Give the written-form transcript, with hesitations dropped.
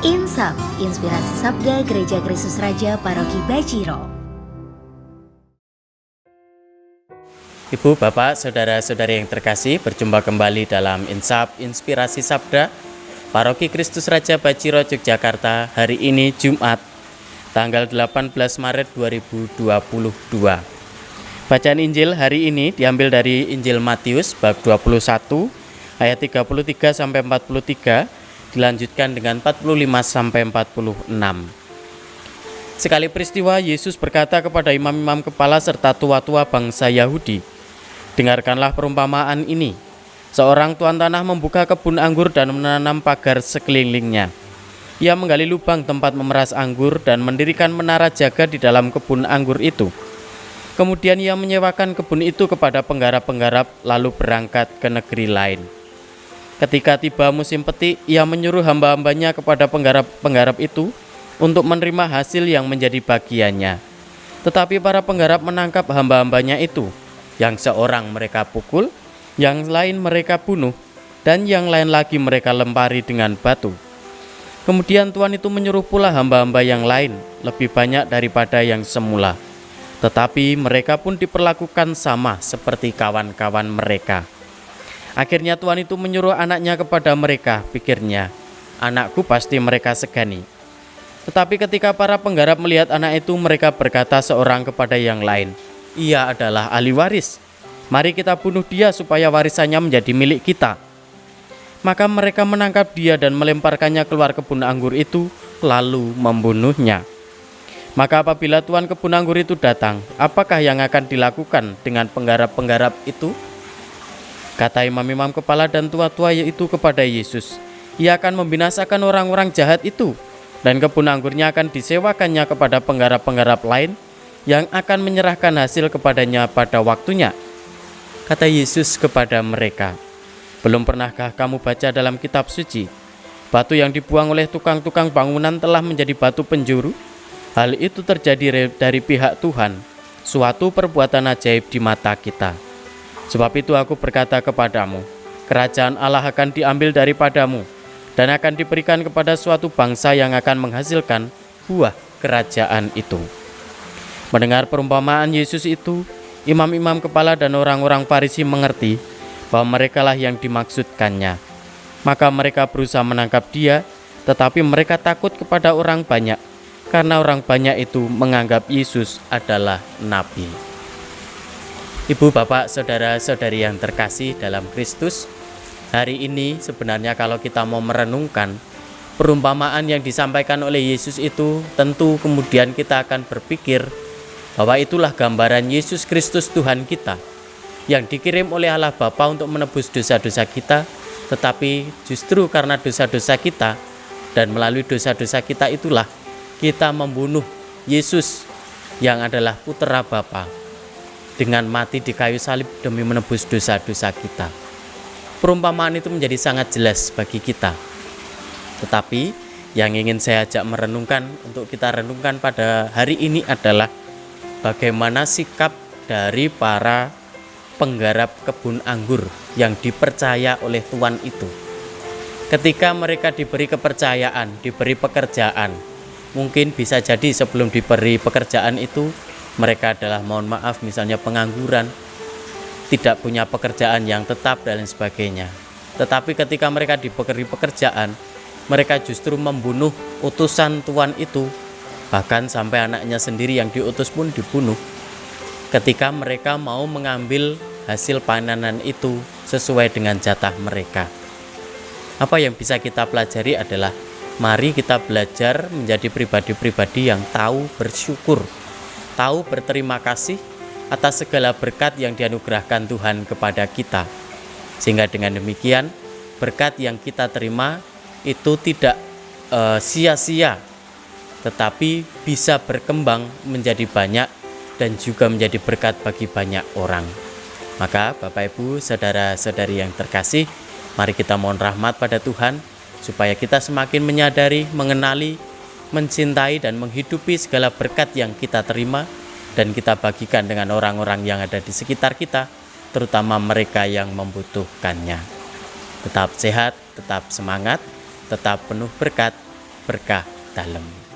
Insap, Inspirasi Sabda Gereja Kristus Raja Paroki Baciro. Ibu, Bapak, Saudara-saudari yang terkasih, berjumpa kembali dalam Insap, Inspirasi Sabda Paroki Kristus Raja Baciro, Yogyakarta. Hari ini Jumat, tanggal 18 Maret 2022. Bacaan Injil hari ini diambil dari Injil Matius bab 21 ayat 33 sampai 43, dilanjutkan dengan 45 sampai 46. Sekali peristiwa, Yesus berkata kepada imam-imam kepala serta tua-tua bangsa Yahudi, "Dengarkanlah perumpamaan ini. Seorang tuan tanah membuka kebun anggur dan menanam pagar sekelilingnya. Ia menggali lubang tempat memeras anggur dan mendirikan menara jaga di dalam kebun anggur itu. Kemudian ia menyewakan kebun itu kepada penggarap-penggarap, lalu berangkat ke negeri lain. Ketika tiba musim petik, ia menyuruh hamba-hambanya kepada penggarap-penggarap itu untuk menerima hasil yang menjadi bagiannya. Tetapi para penggarap menangkap hamba-hambanya itu, yang seorang mereka pukul, yang lain mereka bunuh, dan yang lain lagi mereka lempari dengan batu. Kemudian Tuan itu menyuruh pula hamba-hamba yang lain, lebih banyak daripada yang semula. Tetapi mereka pun diperlakukan sama seperti kawan-kawan mereka. Akhirnya Tuan itu menyuruh anaknya kepada mereka, pikirnya, anakku pasti mereka segani. Tetapi ketika para penggarap melihat anak itu, mereka berkata seorang kepada yang lain, ia adalah ahli waris. Mari kita bunuh dia supaya warisannya menjadi milik kita. Maka mereka menangkap dia dan melemparkannya keluar kebun anggur itu, lalu membunuhnya. Maka apabila tuan kebun anggur itu datang, apakah yang akan dilakukan dengan penggarap-penggarap itu? Kata imam-imam kepala dan tua-tua itu kepada Yesus, ia akan membinasakan orang-orang jahat itu, dan kebun anggurnya akan disewakannya kepada penggarap-penggarap lain yang akan menyerahkan hasil kepadanya pada waktunya. Kata Yesus kepada mereka, belum pernahkah kamu baca dalam kitab suci, batu yang dibuang oleh tukang-tukang bangunan telah menjadi batu penjuru? Hal itu terjadi dari pihak Tuhan, suatu perbuatan ajaib di mata kita. Sebab itu aku berkata kepadamu, kerajaan Allah akan diambil daripadamu dan akan diberikan kepada suatu bangsa yang akan menghasilkan buah kerajaan itu." Mendengar perumpamaan Yesus itu, imam-imam kepala dan orang-orang Farisi mengerti bahwa merekalah yang dimaksudkannya. Maka mereka berusaha menangkap dia, tetapi mereka takut kepada orang banyak, karena orang banyak itu menganggap Yesus adalah nabi. Ibu, Bapak, Saudara-saudari yang terkasih dalam Kristus, hari ini sebenarnya kalau kita mau merenungkan perumpamaan yang disampaikan oleh Yesus itu, tentu kemudian kita akan berpikir bahwa itulah gambaran Yesus Kristus Tuhan kita, yang dikirim oleh Allah Bapa untuk menebus dosa-dosa kita, tetapi justru karena dosa-dosa kita dan melalui dosa-dosa kita itulah kita membunuh Yesus yang adalah Putra Bapa dengan mati di kayu salib demi menebus dosa-dosa kita. Perumpamaan itu menjadi sangat jelas bagi kita. Tetapi yang ingin saya ajak merenungkan, untuk kita renungkan pada hari ini adalah bagaimana sikap dari para penggarap kebun anggur yang dipercaya oleh Tuhan itu. Ketika mereka diberi kepercayaan, diberi pekerjaan, mungkin bisa jadi sebelum diberi pekerjaan itu mereka adalah, mohon maaf, misalnya pengangguran, tidak punya pekerjaan yang tetap dan lain sebagainya. Tetapi ketika mereka diberi pekerjaan, mereka justru membunuh utusan Tuhan itu, bahkan sampai anaknya sendiri yang diutus pun dibunuh. Ketika mereka mau mengambil hasil panenan itu sesuai dengan jatah mereka. Apa yang bisa kita pelajari adalah, mari kita belajar menjadi pribadi-pribadi yang tahu bersyukur, tahu berterima kasih atas segala berkat yang dianugerahkan Tuhan kepada kita. Sehingga dengan demikian, berkat yang kita terima itu tidak sia-sia, tetapi bisa berkembang menjadi banyak dan juga menjadi berkat bagi banyak orang. Maka Bapak Ibu, saudara-saudari yang terkasih, mari kita mohon rahmat pada Tuhan, supaya kita semakin menyadari, mengenali, mencintai dan menghidupi segala berkat yang kita terima dan kita bagikan dengan orang-orang yang ada di sekitar kita, terutama mereka yang membutuhkannya. Tetap sehat, tetap semangat, tetap penuh berkat, berkah dalam.